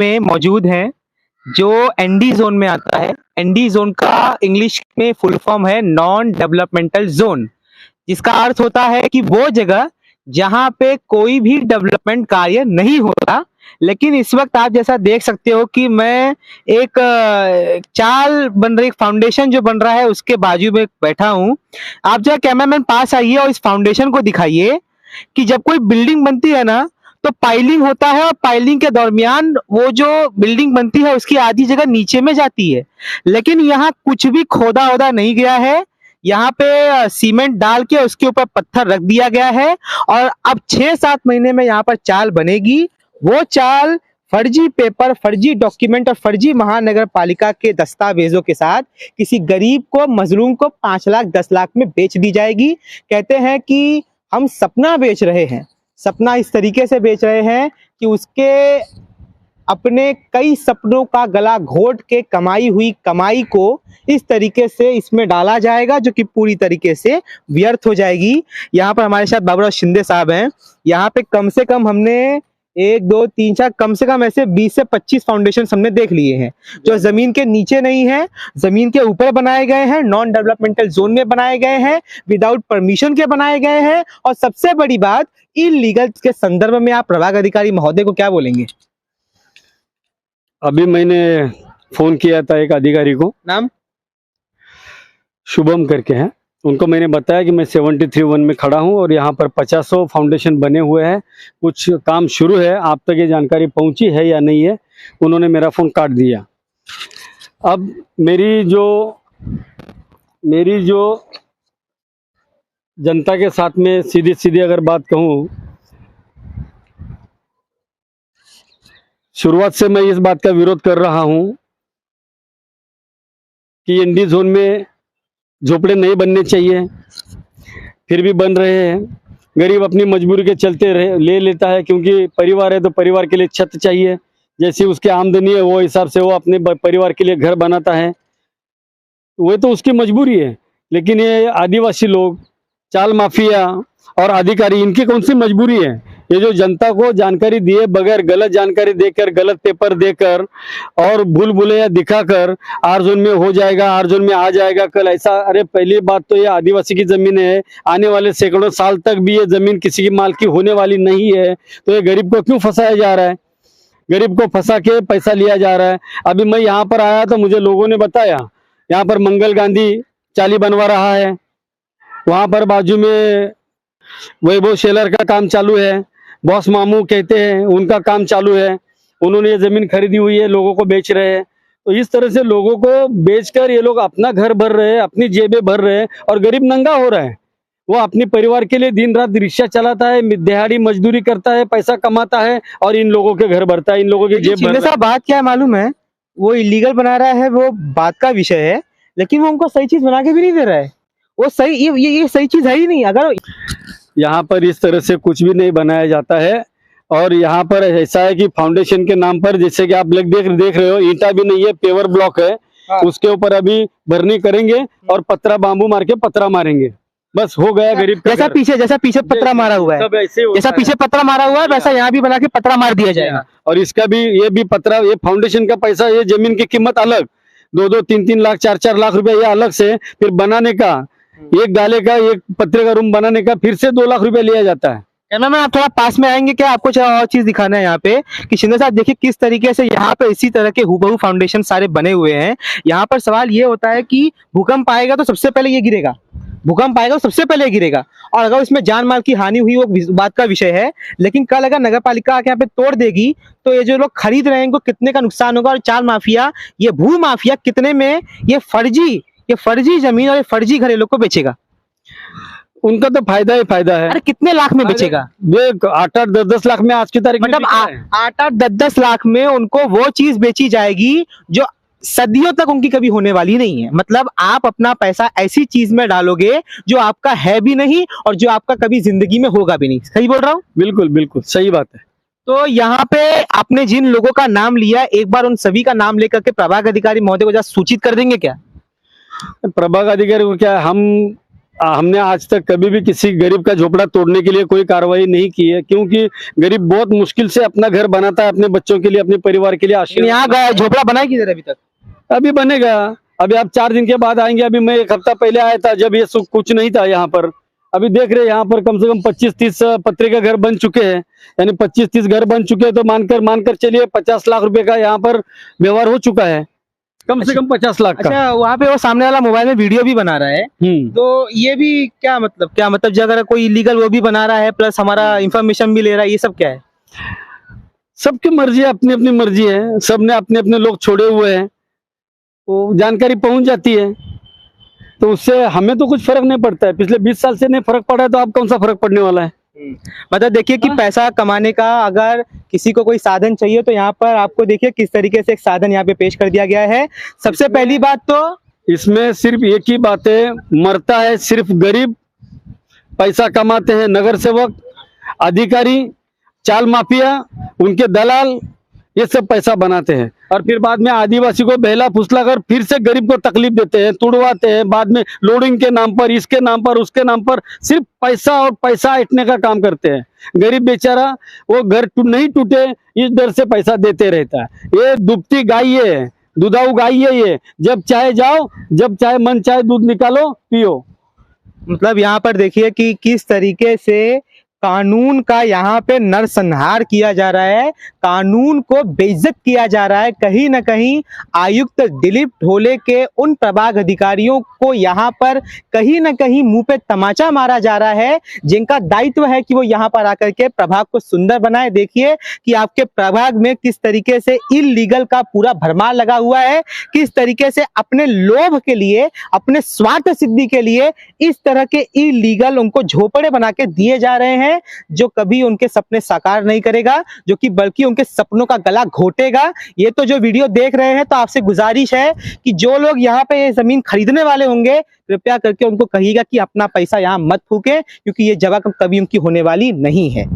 में मौजूद हैं जो एनडी जोन में आता है। एनडी जोन का इंग्लिश में फुल फॉर्म है नॉन डेवलपमेंटल जोन, जिसका अर्थ होता है कि वो जगह जहां पे कोई भी डेवलपमेंट कार्य नहीं होता। लेकिन इस वक्त आप जैसा देख सकते हो कि मैं एक चाल बन रही, फाउंडेशन जो बन रहा है उसके बाजू में बैठा हूं। आप जरा कैमरामैन पास आइए और इस फाउंडेशन को दिखाइए कि जब कोई बिल्डिंग बनती है ना तो पाइलिंग होता है, और पाइलिंग के दरमियान वो जो बिल्डिंग बनती है उसकी आधी जगह नीचे में जाती है। लेकिन यहाँ कुछ भी खोदा वोदा नहीं गया है, यहाँ पे सीमेंट डाल के उसके ऊपर पत्थर रख दिया गया है और अब 6-7 महीने में यहाँ पर चाल बनेगी। वो चाल फर्जी पेपर, फर्जी डॉक्यूमेंट और फर्जी महानगर पालिका के दस्तावेजों के साथ किसी गरीब को, मजलूम को 5 लाख 10 लाख में बेच दी जाएगी। कहते हैं कि हम सपना बेच रहे हैं। सपना इस तरीके से बेच रहे हैं कि उसके अपने कई सपनों का गला घोट के कमाई हुई कमाई को इस तरीके से इसमें डाला जाएगा जो कि पूरी तरीके से व्यर्थ हो जाएगी। यहाँ पर हमारे साथ बाबूराव शिंदे साहब हैं। यहाँ पे कम से कम हमने 1 2 3 4 कम से कम ऐसे 20 से 25 फाउंडेशन हमने देख लिए हैं जो जमीन के नीचे नहीं है, जमीन के ऊपर बनाए गए हैं, नॉन डेवलपमेंटल जोन में बनाए गए हैं, विदाउट परमिशन के बनाए गए हैं, और सबसे बड़ी बात इलीगल के संदर्भ में आप प्रभाग अधिकारी महोदय को क्या बोलेंगे? अभी मैंने फोन किया था एक अधिकारी को, नाम शुभम करके हैं। उनको मैंने बताया कि मैं 73-1 में खड़ा हूं और यहाँ पर 50 फाउंडेशन बने हुए हैं, कुछ काम शुरू है, आप तक ये जानकारी पहुंची है या नहीं है। उन्होंने मेरा फ़ोन काट दिया। अब मेरी जो जनता के साथ में सीधी सीधी अगर बात कहूँ, शुरुआत से मैं इस बात का विरोध कर रहा हूं कि एनडी जोन में झोपड़े नहीं बनने चाहिए, फिर भी बन रहे हैं। गरीब अपनी मजबूरी के चलते ले लेता है, क्योंकि परिवार है तो परिवार के लिए छत चाहिए, जैसी उसकी आमदनी है वो हिसाब से वो अपने परिवार के लिए घर बनाता है, वो तो उसकी मजबूरी है। लेकिन ये आदिवासी लोग, चाल माफिया और अधिकारी, इनकी कौन सी मजबूरी है? ये जो जनता को जानकारी दिए बगैर, गलत जानकारी देकर, गलत पेपर देकर और भूल भुलैया दिखाकर आर जोन में हो जाएगा, आर जोन में आ जाएगा कल, ऐसा। अरे पहली बात तो ये आदिवासी की जमीन है, आने वाले सैकड़ों साल तक भी ये जमीन किसी की माल की होने वाली नहीं है, तो ये गरीब को क्यों फंसाया जा रहा है? गरीब को फंसा के पैसा लिया जा रहा है। अभी मैं यहाँ पर आया तो मुझे लोगों ने बताया यहाँ पर मंगल गांधी चाली बनवा रहा है, वहां पर बाजू में वैभव शेलर का काम चालू है, बॉस मामू कहते हैं उनका काम चालू है, उन्होंने ये जमीन खरीदी हुई है, लोगों को बेच रहे हैं। तो इस तरह से लोगों को बेचकर ये लोग अपना घर भर रहे हैं, अपनी जेबें भर रहे हैं, और गरीब नंगा हो रहा है। वो अपने परिवार के लिए दिन रात रिक्शा चलाता है, दिहाड़ी मजदूरी करता है, पैसा कमाता है और इन लोगों के घर भरता है, इन लोगों की जेब भरता है। बात क्या है मालूम है? वो इलीगल बना रहा है, वो बात का विषय है, लेकिन वो उनको सही चीज बना के भी नहीं दे रहा है। वो सही, ये सही चीज है ही नहीं। अगर यहाँ पर इस तरह से कुछ भी नहीं बनाया जाता है, और यहाँ पर ऐसा है कि फाउंडेशन के नाम पर, जैसे कि आप लोग देख रहे हो, ईंटा भी नहीं है, पेवर ब्लॉक है। हाँ। उसके ऊपर अभी भरनी करेंगे और पत्रा बांबू मार के पत्रा मारेंगे, बस हो गया गरीब का। जैसा पीछे पत्रा मारा हुआ है, जैसा पीछे पत्रा मारा हुआ है वैसा यहाँ भी बना के पत्रा मार दिया जाएगा। और इसका भी, ये भी पत्रा, ये फाउंडेशन का पैसा, ये जमीन की कीमत अलग, 2-2, 3-3 लाख, 4-4 लाख रुपया ये अलग से, फिर बनाने का, एक डाले का, एक पत्रे का रूम बनाने का फिर से 2 लाख रुपया लिया जाता है। मैं आप थोड़ा पास में आएंगे क्या? आपको और चीज दिखाना है यहाँ पे कि शिंदे साहब देखिए किस तरीके से यहाँ पे इसी तरह के हुबहू फाउंडेशन सारे बने हुए हैं। यहाँ पर सवाल ये होता है कि भूकंप आएगा तो सबसे पहले ये गिरेगा, भूकंप आएगा तो सबसे पहले गिरेगा, और अगर उसमें जान माल की हानि हुई वो बात का विषय है। लेकिन कल अगर नगर पालिका आके यहाँ पे तोड़ देगी तो ये जो लोग खरीद रहे हैं इनको कितने का नुकसान होगा, और चाल माफिया, ये भू माफिया कितने में ये फर्जी जमीन और ये फर्जी घर लोग को बेचेगा। उनका तो फायदा ही फायदा है। अरे कितने लाख में बेचेगा? 8-8, 10-10 लाख में आज की तारीख में, मतलब 8-8, 10-10 लाख में उनको वो चीज बेची जाएगी जो सदियों तक उनकी कभी होने वाली नहीं है। मतलब आप अपना पैसा ऐसी चीज में डालोगे जो आपका है भी नहीं और जो आपका कभी जिंदगी में होगा भी नहीं। सही बोल रहा हूँ? बिल्कुल बिल्कुल सही बात है। तो यहाँ पे आपने जिन लोगों का नाम लिया, एक बार उन सभी का नाम लेकर के प्रभाग अधिकारी महोदय को जरा सूचित कर देंगे क्या? प्रभाग अधिकारी को क्या, हम हमने आज तक कभी भी किसी गरीब का झोपड़ा तोड़ने के लिए कोई कार्रवाई नहीं की है, क्योंकि गरीब बहुत मुश्किल से अपना घर बनाता है, अपने बच्चों के लिए, अपने परिवार के लिए लेकिन आश्रय। यहाँ झोपड़ा बना है किधर अभी तक? अभी बनेगा, अभी आप 4 दिन के बाद आएंगे। अभी मैं 1 हफ्ता पहले आया था, जब ये कुछ नहीं था यहाँ पर। अभी देख रहे हैं यहाँ पर कम से कम 25-30 पत्रे का घर बन चुके हैं, यानी 25-30 घर बन चुके हैं। तो मानकर चलिए 50 लाख रुपए का यहाँ पर व्यवहार हो चुका है, कम से कम 50 लाख का। अच्छा, वहाँ पे वो सामने वाला मोबाइल में वीडियो भी बना रहा है, तो ये भी क्या मतलब जो अगर कोई इलीगल वो भी बना रहा है प्लस हमारा इंफॉर्मेशन भी ले रहा है, ये सब क्या है? सबकी मर्जी है, अपनी अपनी मर्जी है, सबने अपने अपने लोग छोड़े हुए हैं, वो जानकारी पहुंच जाती है, तो उससे हमें तो कुछ फर्क नहीं पड़ता है। पिछले 20 साल से नहीं फर्क पड़ा है, तो अब कौन सा फर्क पड़ने वाला है? मतलब देखिए कि पैसा कमाने का अगर किसी को कोई साधन चाहिए तो यहाँ पर आपको देखिए किस तरीके से एक साधन यहाँ पे पेश कर दिया गया है। सबसे पहली बात तो इसमें सिर्फ एक ही बात है, मरता है सिर्फ गरीब, पैसा कमाते हैं नगर सेवक, अधिकारी, चाल माफिया, उनके दलाल, ये सब पैसा बनाते हैं और फिर बाद में आदिवासी को बहला फुसला कर फिर से गरीब को तकलीफ देते हैं, तुड़वाते हैं। बाद में लोडिंग के नाम पर, इसके नाम पर, उसके नाम पर सिर्फ पैसा और पैसा ऐंठने का काम करते हैं। गरीब बेचारा वो घर नहीं टूटे इस डर से पैसा देते रहता है। ये दुभती गाय है, दुधाऊ गाय है ये, जब चाहे जाओ, जब चाहे मन चाहे दूध निकालो पियो। मतलब यहाँ पर देखिए कि किस तरीके से कानून का यहाँ पे नरसंहार किया जा रहा है, कानून को बेइज्जत किया जा रहा है। कहीं ना कहीं आयुक्त दिलीप ढोले के उन प्रभाग अधिकारियों को यहाँ पर कहीं ना कहीं मुंह पे तमाचा मारा जा रहा है, जिनका दायित्व है कि वो यहाँ पर आकर के प्रभाग को सुंदर बनाए। देखिए कि आपके प्रभाग में किस तरीके से इलीगल का पूरा भरमार लगा हुआ है, किस तरीके से अपने लोभ के लिए, अपने स्वार्थ सिद्धि के लिए इस तरह के इलीगल उनको झोपड़े बना के दिए जा रहे हैं, जो कभी उनके सपने साकार नहीं करेगा, जो कि बल्कि उनके सपनों का गला घोटेगा। ये तो जो वीडियो देख रहे हैं, तो आपसे गुजारिश है कि जो लोग यहाँ पे ये जमीन खरीदने वाले होंगे, कृपया करके उनको कहिएगा कि अपना पैसा यहाँ मत फूके, क्योंकि ये जगह कभी उनकी होने वाली नहीं है।